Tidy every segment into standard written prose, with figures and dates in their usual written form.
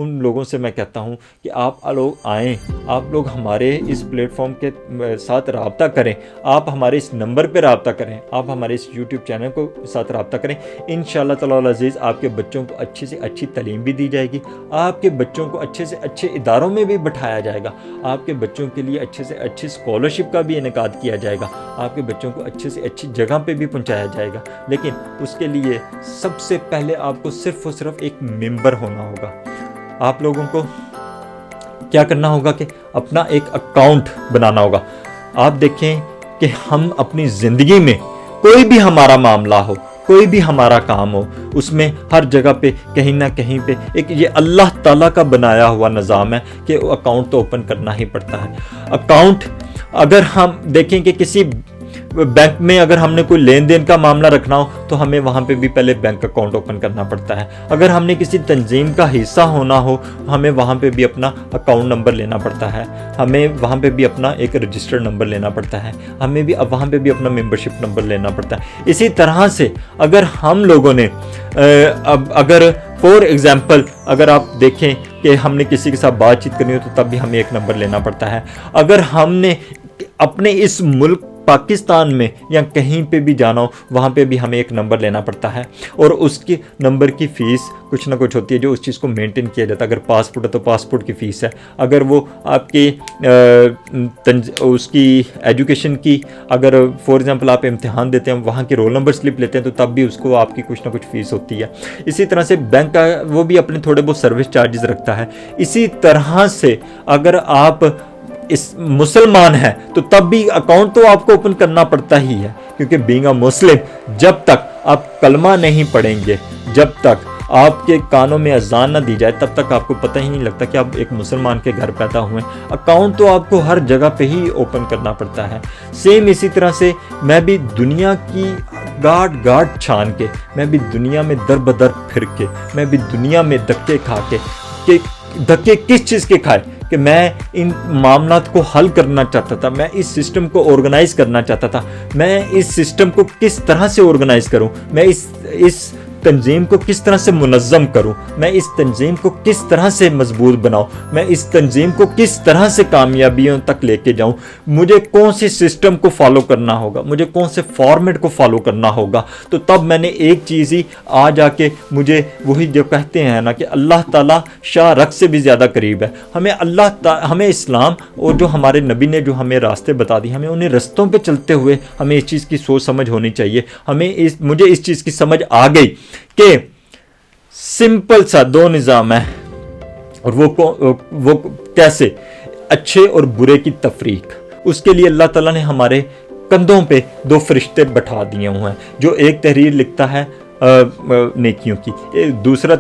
ان لوگوں سے میں کہتا ہوں کہ آپ لوگ آئیں, آپ لوگ ہمارے اس پلیٹ فارم کے ساتھ رابطہ کریں, آپ ہمارے اس نمبر پہ رابطہ کریں, آپ ہمارے اس یوٹیوب چینل کو ساتھ رابطہ کریں. انشاءاللہ تعالی العزیز آپ کے بچوں کو اچھی سے اچھی تعلیم بھی دی جائے گی, آپ کے بچوں کو اچھے سے اچھے اداروں میں بھی بٹھایا جائے گا, آپ کے بچوں کے لیے اچھے سے اچھی اسکالرشپ کا بھی انعقاد کیا جائے گا, آپ کے بچوں کو اچھے سے اچھی جگہ پہ بھی پہنچایا جائے گا. لیکن اس کے لیے سب سے پہلے آپ کو صرف اور صرف ایک ممبر ہونا ہوگا. آپ لوگوں کو کیا کرنا ہوگا کہ اپنا ایک اکاؤنٹ بنانا ہوگا. آپ دیکھیں کہ ہم اپنی زندگی میں کوئی بھی ہمارا معاملہ ہو, کوئی بھی ہمارا کام ہو, اس میں ہر جگہ پہ کہیں نہ کہیں پہ ایک یہ اللہ تعالیٰ کا بنایا ہوا نظام ہے کہ اکاؤنٹ تو اوپن کرنا ہی پڑتا ہے. اکاؤنٹ اگر ہم دیکھیں کہ کسی بینک میں اگر ہم نے کوئی لین دین کا معاملہ رکھنا ہو تو ہمیں وہاں پہ بھی پہلے بینک اکاؤنٹ اوپن کرنا پڑتا ہے. اگر ہم نے کسی تنظیم کا حصہ ہونا ہو ہمیں وہاں پہ بھی اپنا اکاؤنٹ نمبر لینا پڑتا ہے, ہمیں وہاں پہ بھی اپنا ایک رجسٹرڈ نمبر لینا پڑتا ہے, ہمیں بھی وہاں پہ بھی اپنا ممبرشپ نمبر لینا پڑتا ہے. اسی طرح سے اگر ہم لوگوں نے اگر فور ایگزامپل اگر آپ دیکھیں کہ ہم نے کسی کے ساتھ بات چیت کرنی ہو تو تب بھی ہمیں ایک نمبر لینا پڑتا ہے. اگر ہم نے اپنے اس ملک پاکستان میں یا کہیں پہ بھی جانا ہو وہاں پہ بھی ہمیں ایک نمبر لینا پڑتا ہے, اور اس کی نمبر کی فیس کچھ نہ کچھ ہوتی ہے جو اس چیز کو مینٹین کیا جاتا ہے. اگر پاسپورٹ ہے تو پاسپورٹ کی فیس ہے, اگر وہ آپ کی اس کی ایجوکیشن کی اگر فور ایگزامپل آپ امتحان دیتے ہیں وہاں کی رول نمبر سلپ لیتے ہیں تو تب بھی اس کو آپ کی کچھ نہ کچھ فیس ہوتی ہے. اسی طرح سے بینک کا وہ بھی اپنے تھوڑے بہت سروس چارجز رکھتا ہے. اسی طرح سے اگر آپ اس مسلمان ہے تو تب بھی اکاؤنٹ تو آپ کو اوپن کرنا پڑتا ہی ہے, کیونکہ بینگ اے مسلم جب تک آپ کلمہ نہیں پڑھیں گے, جب تک آپ کے کانوں میں اذان نہ دی جائے تب تک آپ کو پتہ ہی نہیں لگتا کہ آپ ایک مسلمان کے گھر پیدا ہوئے. اکاؤنٹ تو آپ کو ہر جگہ پہ ہی اوپن کرنا پڑتا ہے. سیم اسی طرح سے میں بھی دنیا کی گاٹ چھان کے, میں بھی دنیا میں در بدر پھر کے, میں بھی دنیا میں دھکے کھا کے, کہ دھکے کس چیز کے کھائے کہ میں ان معاملات کو حل کرنا چاہتا تھا, میں اس سسٹم کو آرگنائز کرنا چاہتا تھا, میں اس سسٹم کو کس طرح سے آرگنائز کروں, میں اس تنظیم کو کس طرح سے منظم کروں, میں اس تنظیم کو کس طرح سے مضبوط بناؤں, میں اس تنظیم کو کس طرح سے کامیابیوں تک لے کے جاؤں, مجھے کون سی سسٹم کو فالو کرنا ہوگا, مجھے کون سے فارمیٹ کو فالو کرنا ہوگا. تو تب میں نے ایک چیز ہی آ جا کے مجھے وہی جو کہتے ہیں نا کہ اللہ تعالیٰ شاہ رخ سے بھی زیادہ قریب ہے. ہمیں اسلام اور جو ہمارے نبی نے جو ہمیں راستے بتا دی, ہمیں انہیں رستوں پہ چلتے ہوئے ہمیں اس چیز کی سوچ سمجھ ہونی چاہیے. مجھے اس چیز کی سمجھ آ گئی کہ سمپل سا دو نظام ہے, اور وہ کیسے, اچھے اور برے کی تفریق. اس کے لیے اللہ تعالیٰ نے ہمارے کندھوں پہ دو فرشتے بٹھا دیے ہوئے ہیں, جو ایک تحریر لکھتا ہے نیکیوں کی, دوسرا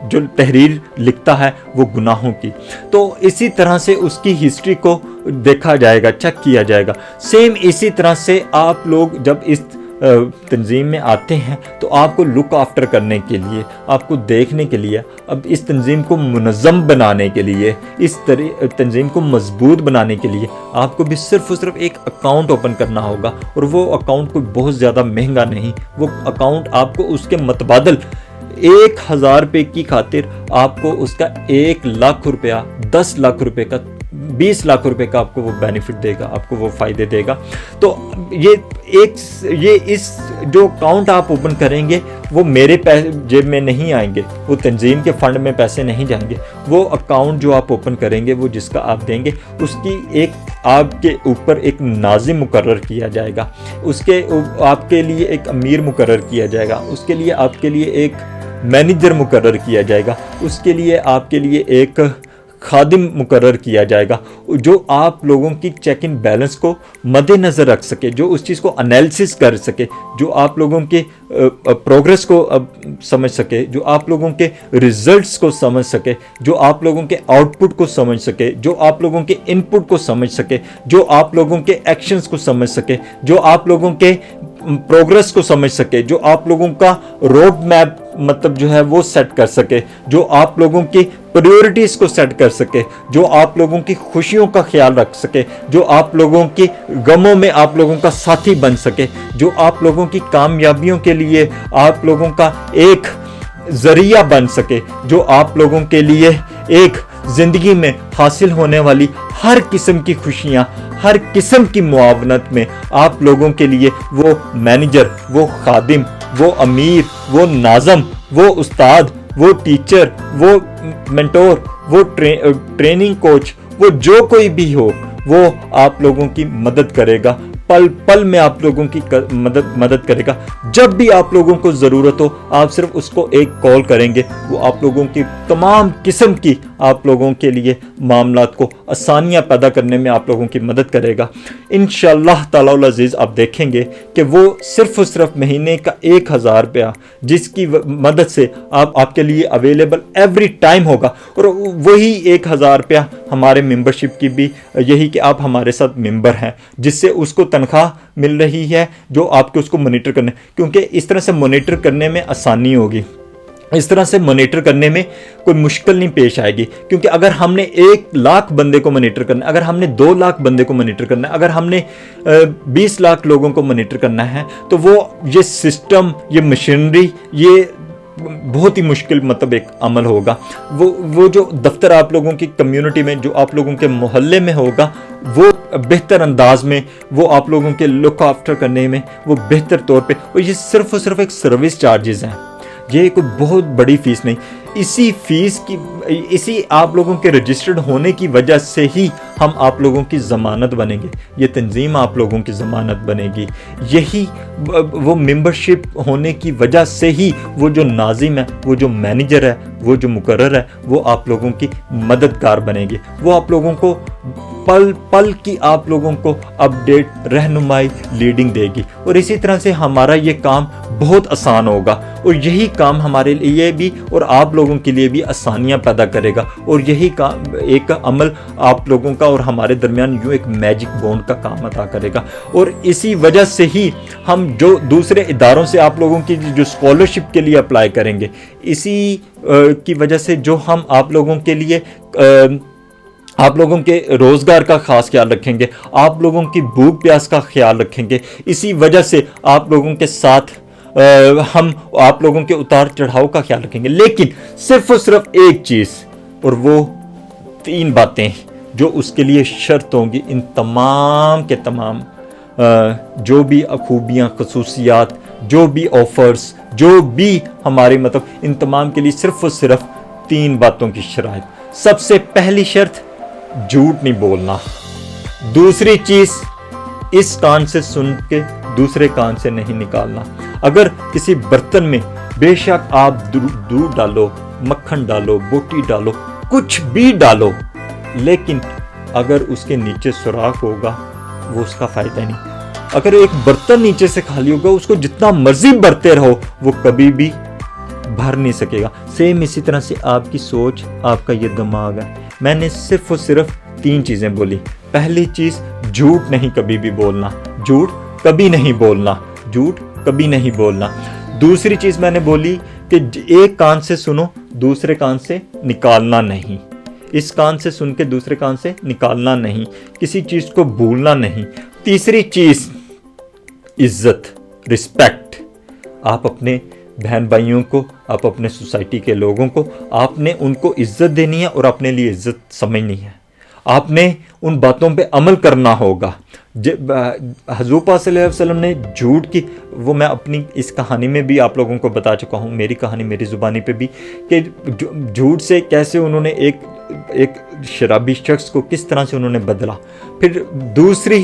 جو تحریر لکھتا ہے وہ گناہوں کی. تو اسی طرح سے اس کی ہسٹری کو دیکھا جائے گا, چیک کیا جائے گا. سیم اسی طرح سے آپ لوگ جب اس تنظیم میں آتے ہیں تو آپ کو لک آفٹر کرنے کے لیے, آپ کو دیکھنے کے لیے, اب اس تنظیم کو منظم بنانے کے لیے, اس تنظیم کو مضبوط بنانے کے لیے آپ کو بھی صرف اور صرف ایک اکاؤنٹ اوپن کرنا ہوگا. اور وہ اکاؤنٹ کوئی بہت زیادہ مہنگا نہیں, وہ اکاؤنٹ آپ کو اس کے متبادل 1000 روپے کی خاطر آپ کو اس کا 1 لاکھ روپیہ, 10 لاکھ روپے کا, 20 لاکھ روپے کا آپ کو وہ بینیفٹ دے گا, آپ کو وہ فائدے دے گا. تو یہ اس جو اکاؤنٹ آپ اوپن کریں گے وہ میرے جیب میں نہیں آئیں گے, وہ تنظیم کے فنڈ میں پیسے نہیں جائیں گے. وہ اکاؤنٹ جو آپ اوپن کریں گے وہ جس کا آپ دیں گے اس کی ایک آپ کے اوپر ایک ناظم مقرر کیا جائے گا, اس کے آپ کے لیے ایک امیر مقرر کیا جائے گا, اس کے لیے آپ کے لیے ایک مینیجر مقرر کیا جائے گا, اس کے لیے آپ کے لیے ایک خادم مقرر کیا جائے گا جو آپ لوگوں کی چیک ان بیلنس کو مد نظر رکھ سکے, جو اس چیز کو انالیسس کر سکے, جو آپ لوگوں کے پروگریس کو سمجھ سکے, جو آپ لوگوں کے ریزلٹس کو سمجھ سکے, جو آپ لوگوں کے آؤٹ پٹ کو سمجھ سکے, جو آپ لوگوں کے ان پٹ کو سمجھ سکے, جو آپ لوگوں کے ایکشنز کو سمجھ سکے, جو آپ لوگوں کے پروگریس کو سمجھ سکے, جو آپ لوگوں کا روڈ میپ مطلب جو ہے وہ سیٹ کر سکے, جو آپ لوگوں کی پریورٹیز کو سیٹ کر سکے, جو آپ لوگوں کی خوشیوں کا خیال رکھ سکے, جو آپ لوگوں کی غموں میں آپ لوگوں کا ساتھی بن سکے, جو آپ لوگوں کی کامیابیوں کے لیے آپ لوگوں کا ایک ذریعہ بن سکے جو آپ لوگوں کے لیے ایک زندگی میں حاصل ہونے والی ہر قسم کی خوشیاں، ہر قسم کی معاونت میں آپ لوگوں کے لیے وہ مینیجر، وہ خادم، وہ امیر، وہ ناظم، وہ استاد، وہ ٹیچر، وہ مینٹور، وہ ٹریننگ کوچ، وہ جو کوئی بھی ہو، وہ آپ لوگوں کی مدد کرے گا، پل پل میں آپ لوگوں کی مدد کرے گا۔ جب بھی آپ لوگوں کو ضرورت ہو آپ صرف اس کو ایک کال کریں گے، وہ آپ لوگوں کی تمام قسم کی آپ لوگوں کے لیے معاملات کو آسانیاں پیدا کرنے میں آپ لوگوں کی مدد کرے گا۔ انشاءاللہ تعالی العزیز آپ دیکھیں گے کہ وہ صرف اور صرف مہینے کا 1000 روپیہ جس کی مدد سے آپ کے لیے اویلیبل ایوری ٹائم ہوگا، اور وہی 1000 روپیہ ہمارے ممبرشپ کی بھی یہی کہ آپ ہمارے ساتھ ممبر ہیں، جس سے اس کو تنخواہ مل رہی ہے جو آپ کے اس کو مانیٹر کرنے، کیونکہ اس طرح سے مانیٹر کرنے میں آسانی ہوگی، اس طرح سے مانیٹر کرنے میں کوئی مشکل نہیں پیش آئے گی۔ کیونکہ اگر ہم نے 1,00,000 بندے کو مانیٹر کرنا ہے، اگر ہم نے 2,00,000 بندے کو مانیٹر کرنا ہے، اگر ہم نے 20 لاکھ لوگوں کو مانیٹر کرنا ہے، تو وہ یہ سسٹم، یہ مشینری، یہ بہت ہی مشکل ایک عمل ہوگا۔ وہ جو دفتر آپ لوگوں کی کمیونٹی میں، جو آپ لوگوں کے محلے میں ہوگا، وہ بہتر انداز میں وہ آپ لوگوں کے لک آفٹر کرنے میں وہ بہتر طور پہ، اور یہ صرف اور صرف ایک سروس چارجز ہیں، یہ کوئی بہت بڑی فیس نہیں۔ اسی فیس کی، اسی آپ لوگوں کے رجسٹرڈ ہونے کی وجہ سے ہی ہم آپ لوگوں کی ضمانت بنیں گے، یہ تنظیم آپ لوگوں کی ضمانت بنے گی، یہی وہ ممبرشپ ہونے کی وجہ سے ہی وہ جو ناظم ہے، وہ جو مینیجر ہے، وہ جو مقرر ہے، وہ آپ لوگوں کی مددگار بنے گی، وہ آپ لوگوں کو پل پل کی آپ لوگوں کو اپڈیٹ، رہنمائی، لیڈنگ دے گی، اور اسی طرح سے ہمارا یہ کام بہت آسان ہوگا، اور یہی کام ہمارے لیے بھی اور آپ لوگوں کے لیے بھی آسانیاں پیدا کرے گا، اور یہی کام ایک عمل آپ لوگوں کا اور ہمارے درمیان یوں ایک میجک بونڈ کا کام ادا کرے گا۔ اور اسی وجہ سے ہی ہم جو دوسرے اداروں سے آپ لوگوں کی جو اسکالرشپ کے لیے اپلائی کریں گے، اسی کی وجہ سے جو ہم آپ لوگوں کے لیے آپ لوگوں کے روزگار کا خاص خیال رکھیں گے، آپ لوگوں کی بھوک پیاس کا خیال رکھیں گے، اسی وجہ سے آپ لوگوں کے ساتھ ہم آپ لوگوں کے اتار چڑھاؤ کا خیال رکھیں گے، لیکن صرف اور صرف ایک چیز، اور وہ 3 باتیں جو اس کے لیے شرط ہوں گی۔ ان تمام کے تمام جو بھی خوبیاں، خصوصیات، جو بھی آفرز، جو بھی ہمارے ان تمام کے لیے صرف اور صرف 3 باتوں کی شرائط۔ سب سے پہلی شرط، جھوٹ نہیں بولنا۔ دوسری چیز، اس کان سے سن کے دوسرے کان سے نہیں نکالنا۔ اگر کسی برتن میں بے شک آپ دودھ ڈالو، مکھن ڈالو، بوٹی ڈالو، کچھ بھی ڈالو، لیکن اگر اس کے نیچے سوراخ ہوگا وہ اس کا فائدہ نہیں۔ اگر ایک برتن نیچے سے خالی ہوگا، اس کو جتنا مرضی بھرتے رہو وہ کبھی بھی بھر نہیں سکے گا۔ سیم اسی طرح سے آپ کی سوچ، آپ کا یہ دماغ ہے۔ میں نے صرف اور صرف 3 چیزیں بولی۔ پہلی چیز، جھوٹ نہیں کبھی بھی بولنا، جھوٹ کبھی نہیں بولنا، جھوٹ کبھی نہیں بولنا۔ دوسری چیز میں نے بولی کہ ایک کان سے سنو، دوسرے کان سے نکالنا نہیں، اس کان سے سن کے دوسرے کان سے نکالنا نہیں، کسی چیز کو بھولنا نہیں۔ تیسری چیز، عزت، رسپیکٹ۔ آپ اپنے بہن بھائیوں کو، آپ اپنے سوسائٹی کے لوگوں کو، آپ نے ان کو عزت دینی ہے اور اپنے لیے عزت سمجھنی ہے۔ آپ نے ان باتوں پہ عمل کرنا ہوگا۔ حضور پاک صلی اللہ علیہ وسلم نے جھوٹ کی، وہ میں اپنی اس کہانی میں بھی آپ لوگوں کو بتا چکا ہوں، میری کہانی میری زبانی پہ بھی، کہ جھوٹ سے کیسے انہوں نے ایک شرابی شخص کو کس طرح سے انہوں نے بدلا۔ پھر دوسری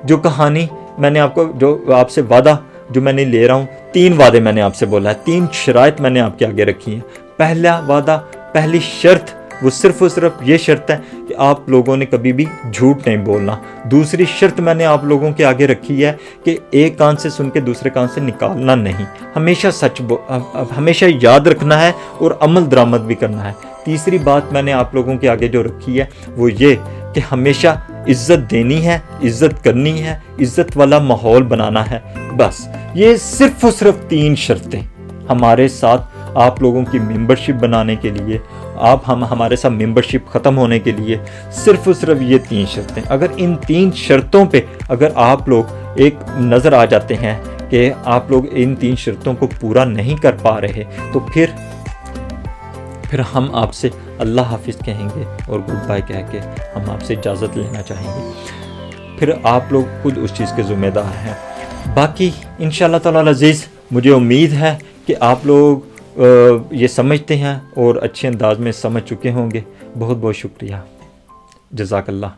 جو کہانی میں نے آپ کو، جو آپ سے وعدہ جو میں نے لے رہا ہوں، 3 وعدے میں نے آپ سے بولا ہے، 3 شرائط میں نے آپ کے آگے رکھی ہیں۔ پہلا وعدہ، پہلی شرط، وہ صرف اور صرف یہ شرط ہے کہ آپ لوگوں نے کبھی بھی جھوٹ نہیں بولنا۔ دوسری شرط میں نے آپ لوگوں کے آگے رکھی ہے کہ ایک کان سے سن کے دوسرے کان سے نکالنا نہیں، ہمیشہ ہمیشہ یاد رکھنا ہے اور عمل درآمد بھی کرنا ہے۔ تیسری بات میں نے آپ لوگوں کے آگے جو رکھی ہے وہ یہ کہ ہمیشہ عزت دینی ہے، عزت کرنی ہے، عزت والا ماحول بنانا ہے۔ بس یہ صرف اور صرف 3 شرطیں ہمارے ساتھ آپ لوگوں کی ممبرشپ بنانے کے لیے، ہمارے ساتھ ممبرشپ ختم ہونے کے لیے صرف اور صرف یہ 3 شرطیں۔ اگر ان 3 شرطوں پہ اگر آپ لوگ ایک نظر آ جاتے ہیں کہ آپ لوگ ان 3 شرطوں کو پورا نہیں کر پا رہے، تو پھر پھر ہم آپ سے اللہ حافظ کہیں گے اور گڈ بائی کہہ کے ہم آپ سے اجازت لینا چاہیں گے، پھر آپ لوگ خود اس چیز کے ذمہ دار ہیں۔ باقی انشاءاللہ تعالی العزیز مجھے امید ہے کہ آپ لوگ یہ سمجھتے ہیں اور اچھے انداز میں سمجھ چکے ہوں گے۔ بہت بہت شکریہ، جزاک اللہ۔